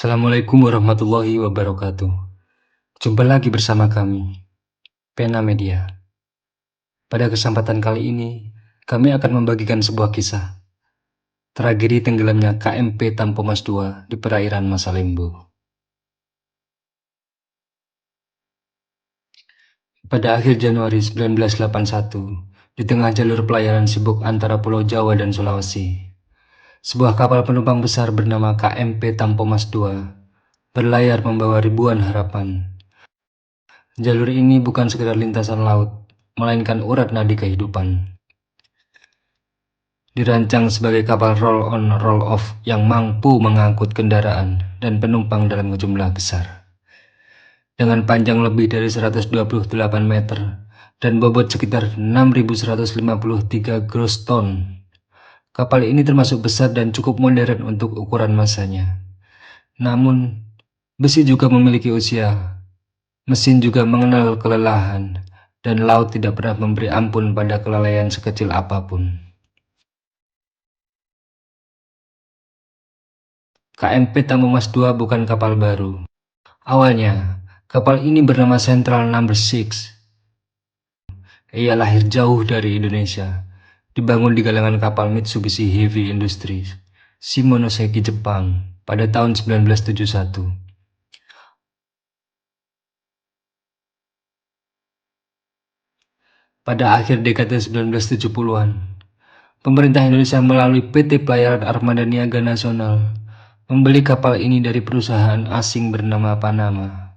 Assalamualaikum warahmatullahi wabarakatuh. Jumpa lagi bersama kami, Pena Media. Pada kesempatan kali ini, kami akan membagikan sebuah kisah. Tragedi tenggelamnya KMP Tampo Mas II di perairan Masalimbu. Pada akhir Januari 1981, di tengah jalur pelayaran sibuk antara Pulau Jawa dan Sulawesi, sebuah kapal penumpang besar bernama KMP Tampo Mas II berlayar membawa ribuan harapan. Jalur ini bukan sekedar lintasan laut, melainkan urat nadi kehidupan. Dirancang sebagai kapal roll-on roll-off yang mampu mengangkut kendaraan dan penumpang dalam jumlah besar. Dengan panjang lebih dari 128 meter dan bobot sekitar 6.153 gross ton, kapal ini termasuk besar dan cukup modern untuk ukuran masanya. Namun, besi juga memiliki usia, mesin juga mengenal kelelahan, dan laut tidak pernah memberi ampun pada kelalaian sekecil apapun. KMP Tampo Mas II bukan kapal baru. Awalnya, kapal ini bernama Central Number 6. Ia lahir jauh dari Indonesia, dibangun di galangan kapal Mitsubishi Heavy Industries, Shimonoseki, Jepang, pada tahun 1971. Pada akhir dekade 1970-an, pemerintah Indonesia melalui PT Pelayaran Armada Niaga Nasional membeli kapal ini dari perusahaan asing bernama Panama.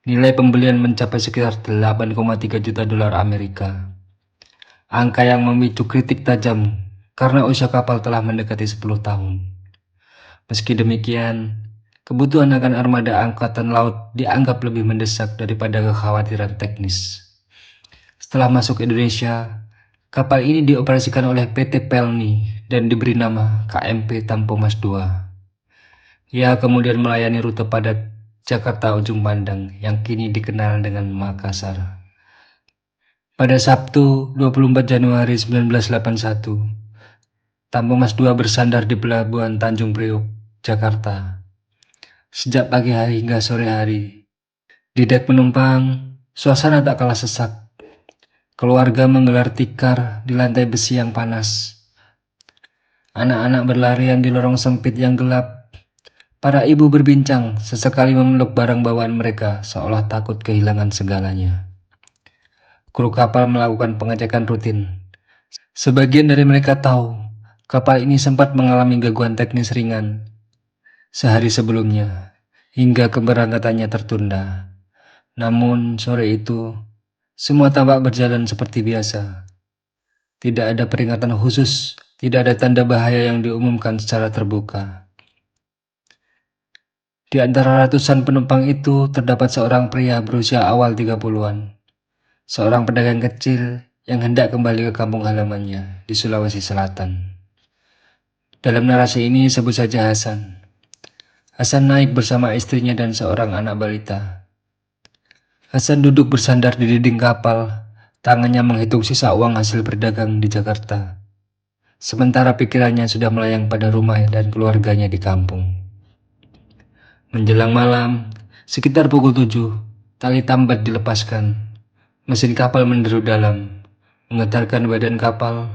Nilai pembelian mencapai sekitar 8,3 juta dolar Amerika. Angka yang memicu kritik tajam karena usia kapal telah mendekati 10 tahun. Meski demikian, kebutuhan akan armada angkatan laut dianggap lebih mendesak daripada kekhawatiran teknis. Setelah masuk Indonesia, kapal ini dioperasikan oleh PT Pelni dan diberi nama KMP Tampo Mas II. Ia kemudian melayani rute padat Jakarta Ujung Pandang yang kini dikenal dengan Makassar. Pada Sabtu 24 Januari 1981, Tampo Mas II bersandar di Pelabuhan Tanjung Priok, Jakarta. Sejak pagi hari hingga sore hari, di dek penumpang, suasana tak kalah sesak. Keluarga menggelar tikar di lantai besi yang panas. Anak-anak berlarian di lorong sempit yang gelap. Para ibu berbincang, sesekali memeluk barang bawaan mereka seolah takut kehilangan segalanya. Kru kapal melakukan pengecekan rutin. Sebagian dari mereka tahu kapal ini sempat mengalami gangguan teknis ringan sehari sebelumnya, hingga keberangkatannya tertunda. Namun sore itu, semua tampak berjalan seperti biasa. Tidak ada peringatan khusus, tidak ada tanda bahaya yang diumumkan secara terbuka. Di antara ratusan penumpang itu terdapat seorang pria berusia awal 30-an. Seorang pedagang kecil yang hendak kembali ke kampung halamannya di Sulawesi Selatan. Dalam narasi ini sebut saja Hasan. Hasan naik bersama istrinya dan seorang anak balita. Hasan duduk bersandar di dinding kapal, tangannya menghitung sisa uang hasil berdagang di Jakarta. Sementara pikirannya sudah melayang pada rumah dan keluarganya di kampung. Menjelang malam, sekitar pukul 7, tali tambat dilepaskan. Mesin kapal menderu dalam, menggetarkan badan kapal.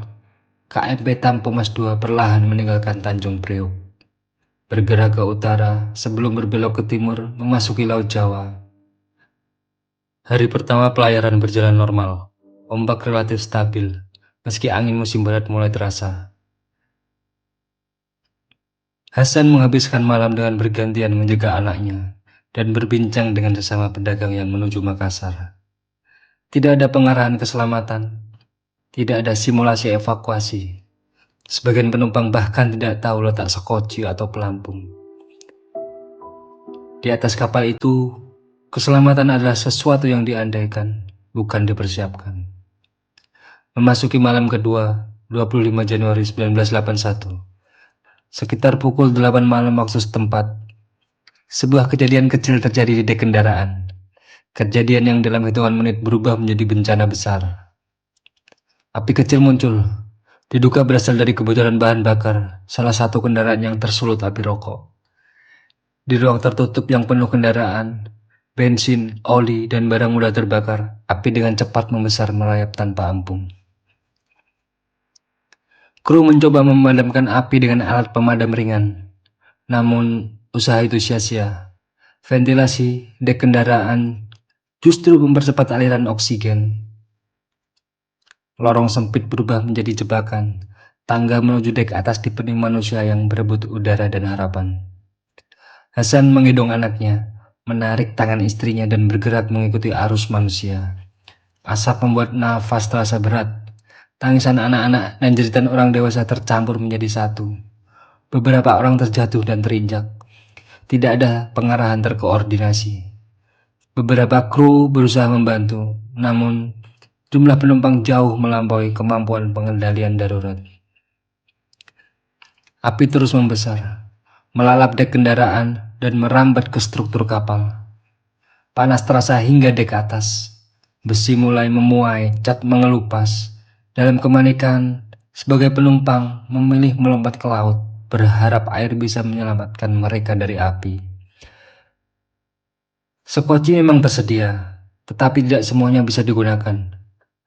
KMP Tampo Mas II perlahan meninggalkan Tanjung Priok, bergerak ke utara sebelum berbelok ke timur memasuki Laut Jawa. Hari pertama pelayaran berjalan normal, ombak relatif stabil, meski angin musim barat mulai terasa. Hasan menghabiskan malam dengan bergantian menjaga anaknya dan berbincang dengan sesama pedagang yang menuju Makassar. Tidak ada pengarahan keselamatan, tidak ada simulasi evakuasi. Sebagian penumpang bahkan tidak tahu letak sekoci atau pelampung. Di atas kapal itu, keselamatan adalah sesuatu yang diandaikan, bukan dipersiapkan. Memasuki malam kedua, 25 Januari 1981, sekitar pukul 8 malam waktu setempat, sebuah kejadian kecil terjadi di dek kendaraan. Kejadian yang dalam hitungan menit berubah menjadi bencana besar. Api kecil muncul, Diduga berasal dari kebocoran bahan bakar salah satu kendaraan yang tersulut api rokok. Di ruang tertutup yang penuh kendaraan, bensin, oli, dan barang mudah terbakar, api dengan cepat membesar merayap tanpa ampun. Kru mencoba memadamkan api dengan alat pemadam ringan, namun usaha itu sia-sia. Ventilasi dek kendaraan justru mempercepat aliran oksigen. Lorong sempit berubah menjadi jebakan. Tangga menuju dek atas dipenuhi manusia yang berebut udara dan harapan. Hasan menggendong anaknya, menarik tangan istrinya dan bergerak mengikuti arus manusia. Asap membuat nafas terasa berat. Tangisan anak-anak dan jeritan orang dewasa tercampur menjadi satu. Beberapa orang terjatuh dan terinjak. Tidak ada pengarahan terkoordinasi. Beberapa kru berusaha membantu, namun jumlah penumpang jauh melampaui kemampuan pengendalian darurat. Api terus membesar, melalap dek kendaraan dan merambat ke struktur kapal. Panas terasa hingga dek atas. Besi mulai memuai, cat mengelupas. Dalam kemanikan, sebagai penumpang memilih melompat ke laut, berharap air bisa menyelamatkan mereka dari api. Sekoci memang tersedia, tetapi tidak semuanya bisa digunakan.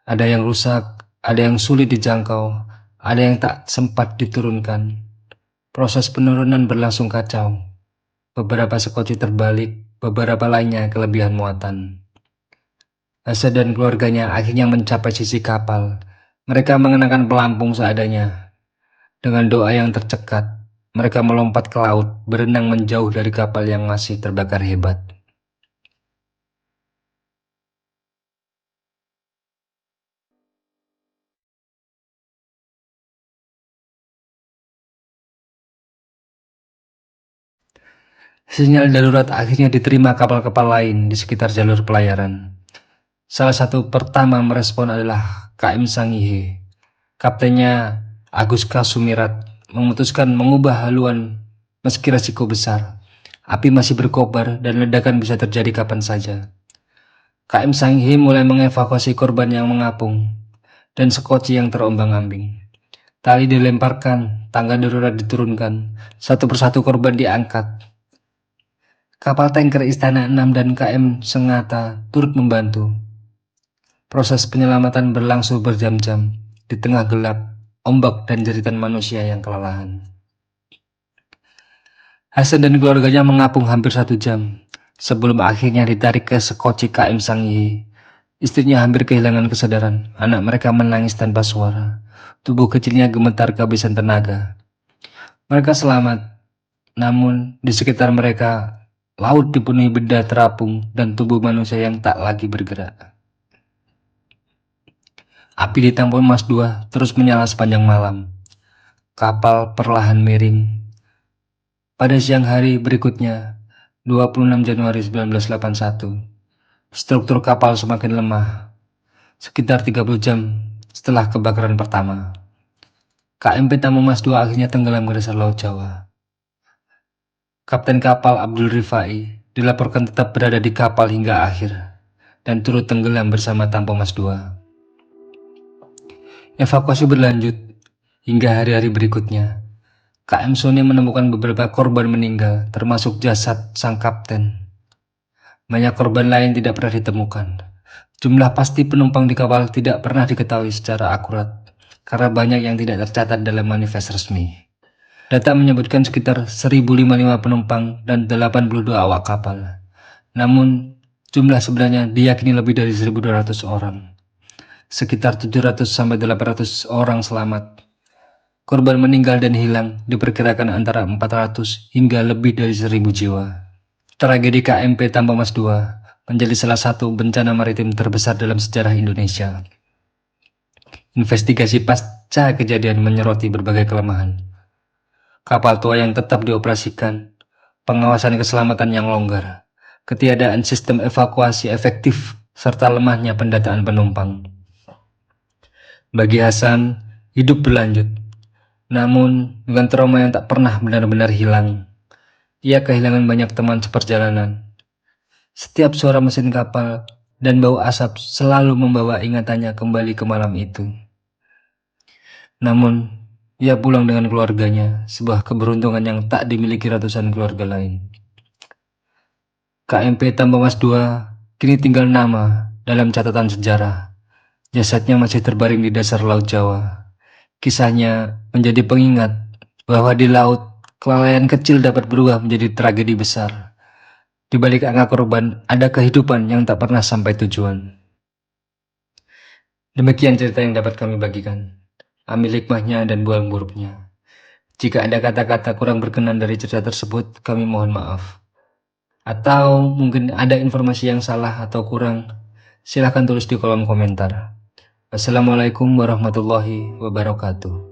Ada yang rusak, ada yang sulit dijangkau, ada yang tak sempat diturunkan. Proses penurunan berlangsung kacau. Beberapa sekoci terbalik, beberapa lainnya kelebihan muatan. Hasan dan keluarganya akhirnya mencapai sisi kapal. Mereka mengenakan pelampung seadanya. Dengan doa yang tercekat, mereka melompat ke laut, berenang menjauh dari kapal yang masih terbakar hebat. Sinyal darurat akhirnya diterima kapal-kapal lain di sekitar jalur pelayaran. Salah satu pertama merespon adalah KM Sangihe. Kaptennya Agus Kasumirat memutuskan mengubah haluan meski resiko besar. Api masih berkobar dan ledakan bisa terjadi kapan saja. KM Sangihe mulai mengevakuasi korban yang mengapung dan sekoci yang terombang-ambing. Tali dilemparkan, tangga darurat diturunkan, satu persatu korban diangkat. Kapal tanker Istana 6 dan KM Sengata turut membantu. Proses penyelamatan berlangsung berjam-jam di tengah gelap, ombak dan jeritan manusia yang kelelahan. Hasan dan keluarganya mengapung hampir 1 jam sebelum akhirnya ditarik ke sekoci KM Sanghi. Istrinya hampir kehilangan kesadaran, anak mereka menangis tanpa suara. Tubuh kecilnya gemetar kehabisan tenaga. Mereka selamat, namun di sekitar mereka laut dipenuhi benda terapung dan tubuh manusia yang tak lagi bergerak. Api di Tambun Mas 2 terus menyala sepanjang malam. Kapal perlahan miring. Pada siang hari berikutnya, 26 Januari 1981, struktur kapal semakin lemah. Sekitar 30 jam setelah kebakaran pertama, KMP Tambun Mas 2 akhirnya tenggelam ke dasar Laut Jawa. Kapten kapal Abdul Rifai dilaporkan tetap berada di kapal hingga akhir dan turut tenggelam bersama Tambun Mas 2. Evakuasi berlanjut hingga hari-hari berikutnya. KM Sony menemukan beberapa korban meninggal, termasuk jasad sang kapten. Banyak korban lain tidak pernah ditemukan. Jumlah pasti penumpang di kapal tidak pernah diketahui secara akurat, karena banyak yang tidak tercatat dalam manifest resmi. Data menyebutkan sekitar 1.055 penumpang dan 82 awak kapal. Namun, jumlah sebenarnya diyakini lebih dari 1.200 orang. Sekitar 700-800 orang selamat. Korban meninggal dan hilang diperkirakan antara 400 hingga lebih dari 1.000 jiwa. Tragedi KMP Tambang Mas 2 menjadi salah satu bencana maritim terbesar dalam sejarah Indonesia. Investigasi pasca kejadian menyoroti berbagai kelemahan. Kapal tua yang tetap dioperasikan, pengawasan keselamatan yang longgar, ketiadaan sistem evakuasi efektif, serta lemahnya pendataan penumpang. Bagi Hasan, hidup berlanjut, namun dengan trauma yang tak pernah benar-benar hilang. Ia kehilangan banyak teman seperjalanan. Setiap suara mesin kapal dan bau asap selalu membawa ingatannya kembali ke malam itu. Namun, ia pulang dengan keluarganya, sebuah keberuntungan yang tak dimiliki ratusan keluarga lain. KMP Tambang Mas 2 kini tinggal nama dalam catatan sejarah. Jasadnya masih terbaring di dasar Laut Jawa. Kisahnya menjadi pengingat bahwa di laut, kelalaian kecil dapat berubah menjadi tragedi besar. Di balik angka korban, ada kehidupan yang tak pernah sampai tujuan. Demikian cerita yang dapat kami bagikan. Ambil hikmahnya dan buang buruknya. Jika ada kata-kata kurang berkenan dari cerita tersebut, kami mohon maaf. Atau mungkin ada informasi yang salah atau kurang, silahkan tulis di kolom komentar. Wassalamualaikum warahmatullahi wabarakatuh.